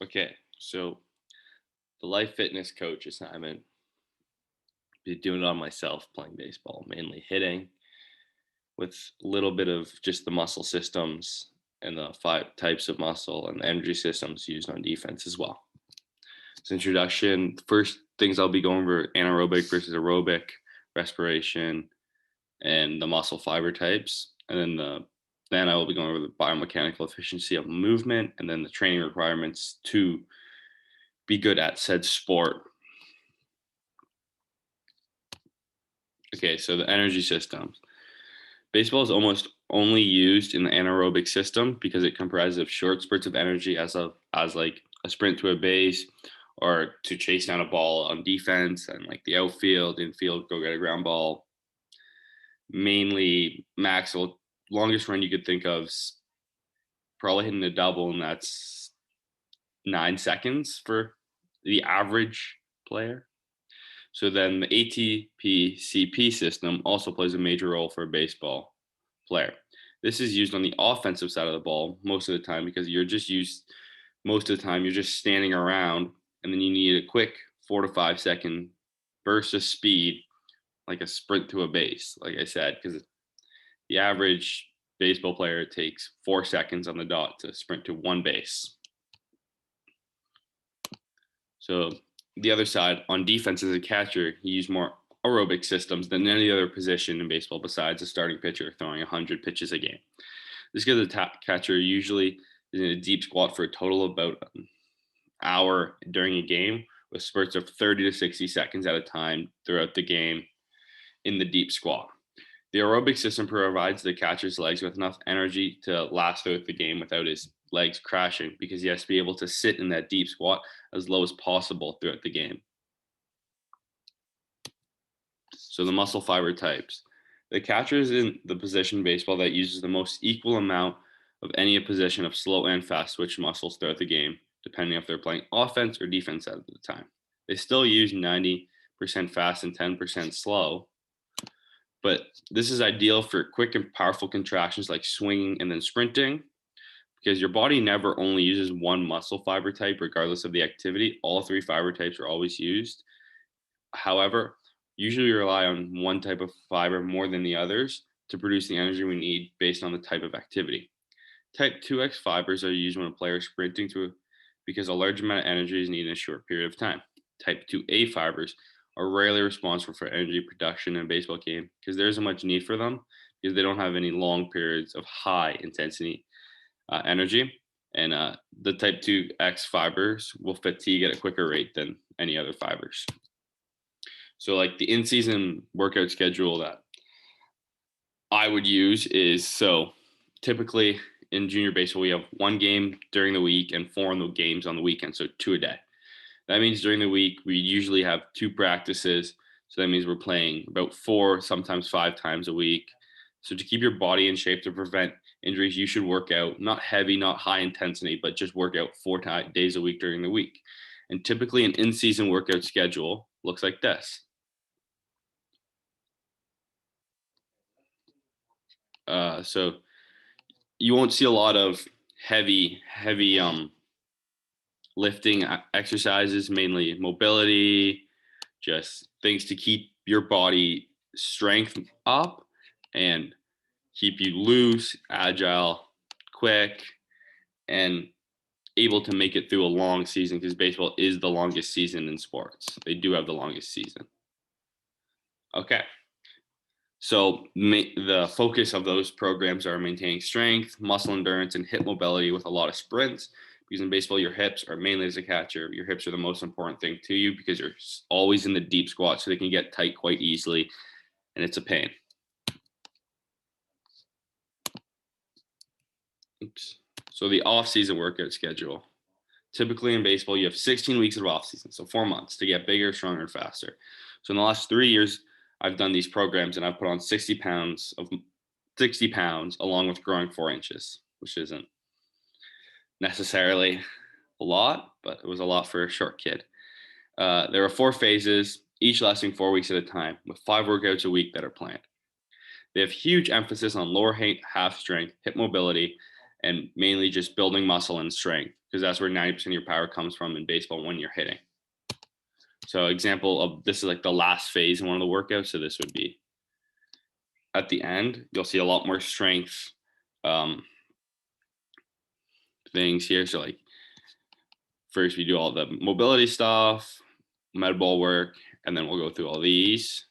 Okay, so the life fitness coach assignment, be doing it on myself playing baseball, mainly hitting with a little bit of just the muscle systems and the five types of muscle and energy systems used on defense as well. So introduction, first things I'll be going over anaerobic versus aerobic, respiration, and the muscle fiber types. And then I will be going over the biomechanical efficiency of movement and then the training requirements to be good at said sport. Okay, so the energy systems. Baseball is almost only used in the anaerobic system because it comprises of short spurts of energy as like a sprint to a base or to chase down a ball on defense and like the outfield, infield, go get a ground ball. Mainly longest run you could think of is probably hitting a double, and that's 9 seconds for the average player. So then the ATP CP system also plays a major role for a baseball player. This is used on the offensive side of the ball most of the time because most of the time you're just standing around and then you need a quick 4 to 5 second burst of speed, like a sprint to a base, like I said, because the average baseball player takes 4 seconds on the dot to sprint to one base. So the other side, on defense as a catcher, you use more aerobic systems than any other position in baseball besides a starting pitcher throwing 100 pitches a game. This gives the catcher usually is in a deep squat for a total of about an hour during a game with spurts of 30 to 60 seconds at a time throughout the game in the deep squat. The aerobic system provides the catcher's legs with enough energy to last throughout the game without his legs crashing because he has to be able to sit in that deep squat as low as possible throughout the game. So the muscle fiber types. The catcher is in the position in baseball that uses the most equal amount of any position of slow and fast switch muscles throughout the game, depending if they're playing offense or defense at the time. They still use 90% fast and 10% slow, but this is ideal for quick and powerful contractions like swinging and then sprinting because your body never only uses one muscle fiber type regardless of the activity. All three fiber types are always used. However, usually we rely on one type of fiber more than the others to produce the energy we need based on the type of activity. Type 2X fibers are used when a player is sprinting through because a large amount of energy is needed in a short period of time. Type 2A fibers are rarely responsible for energy production in a baseball game because there isn't much need for them because they don't have any long periods of high intensity energy. And the type 2X fibers will fatigue at a quicker rate than any other fibers. So, like the in season workout schedule that I would use is so typically in junior baseball, we have one game during the week and four in the games on the weekend, so two a day. That means during the week, we usually have two practices. So that means we're playing about four, sometimes 5 times a week. So to keep your body in shape to prevent injuries, you should work out, not heavy, not high intensity, but just work out 4 days a week during the week. And typically an in-season workout schedule looks like this. So you won't see a lot of heavy lifting exercises, mainly mobility, just things to keep your body strength up and keep you loose, agile, quick, and able to make it through a long season because baseball is the longest season in sports. They do have the longest season. Okay. So the focus of those programs are maintaining strength, muscle endurance, and hip mobility with a lot of sprints. Because in baseball, your hips are mainly as a catcher. Your hips are the most important thing to you because you're always in the deep squat, so they can get tight quite easily, and it's a pain. Oops. So the off-season workout schedule. Typically in baseball, you have 16 weeks of off-season, so 4 months to get bigger, stronger, and faster. So in the last 3 years, I've done these programs and I've put on 60 pounds along with growing 4 inches, which isn't necessarily a lot, but it was a lot for a short kid. There are 4 phases, each lasting 4 weeks at a time, with 5 workouts a week that are planned. They have huge emphasis on lower half strength, hip mobility, and mainly just building muscle and strength, because that's where 90% of your power comes from in baseball when you're hitting. So example of this is like the last phase in one of the workouts. So this would be at the end, you'll see a lot more strength things here. So like first we do all the mobility stuff, med ball work, and then we'll go through all these.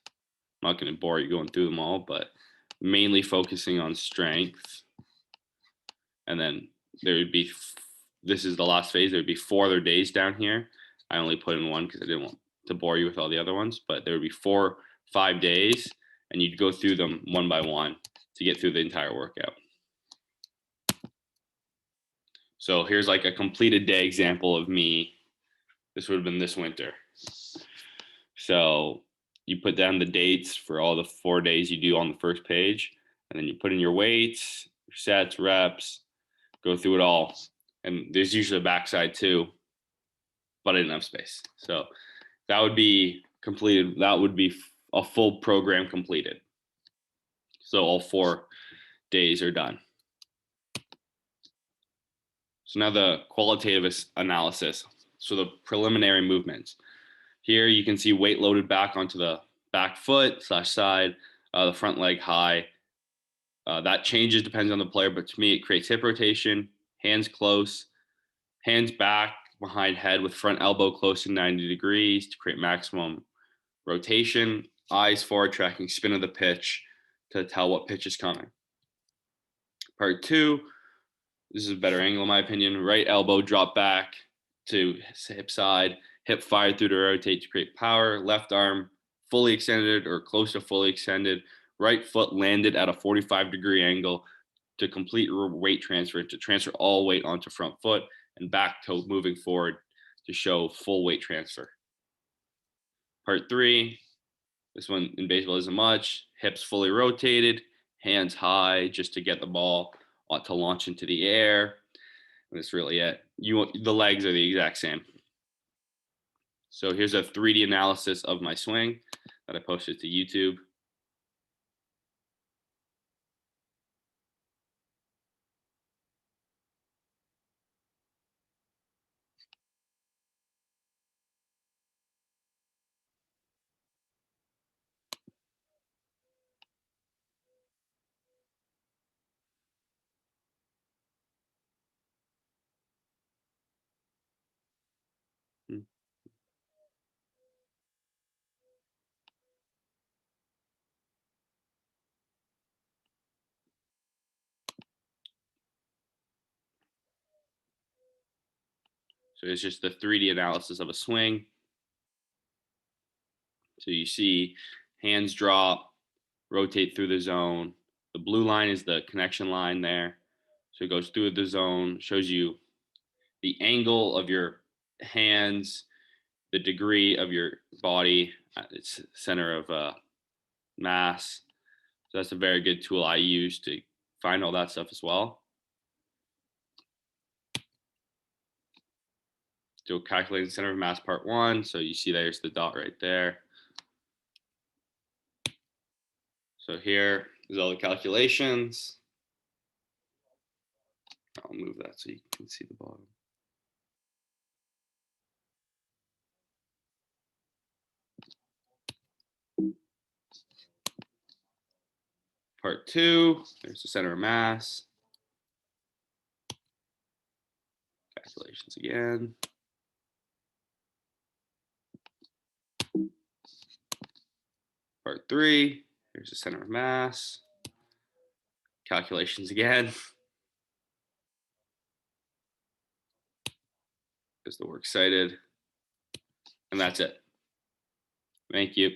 I'm not going to bore you going through them all, but mainly focusing on strength. And then there would be, this is the last phase. There would be 4 other days down here. I only put in one because I didn't want to bore you with all the other ones, but there would be 4, 5 days, and you'd go through them one by one to get through the entire workout. So here's like a completed day example of me. This would have been this winter. So you put down the dates for all the 4 days you do on the first page, and then you put in your weights, your sets, reps, go through it all. And there's usually a backside too, but I didn't have space. So that would be completed. That would be a full program completed. So all 4 days are done. So now the qualitative analysis. So the preliminary movements. Here you can see weight loaded back onto the back foot / side, the front leg high. That changes depends on the player, but to me it creates hip rotation, hands close, hands back behind head with front elbow close to 90 degrees to create maximum rotation, eyes forward tracking spin of the pitch to tell what pitch is coming. Part 2, this is a better angle in my opinion. Right elbow drop back to hip side, hip fired through to rotate to create power. Left arm fully extended or close to fully extended. Right foot landed at a 45-degree angle to complete weight transfer, to transfer all weight onto front foot, and back toe moving forward to show full weight transfer. Part 3, this one in baseball isn't much. Hips fully rotated, hands high just to get the ball to launch into the air. And that's really it. The legs are the exact same. So here's a 3D analysis of my swing that I posted to YouTube. So it's just the 3D analysis of a swing. So you see hands drop, rotate through the zone. The blue line is the connection line there. So it goes through the zone, shows you the angle of your hands, the degree of your body, its center of mass. So that's a very good tool I use to find all that stuff as well. So calculating center of mass part 1. So you see there's the dot right there. So here is all the calculations. I'll move that so you can see the bottom. Part 2, there's the center of mass. Calculations again. Part 3, here's the center of mass. Calculations again. There's the works cited. And that's it. Thank you.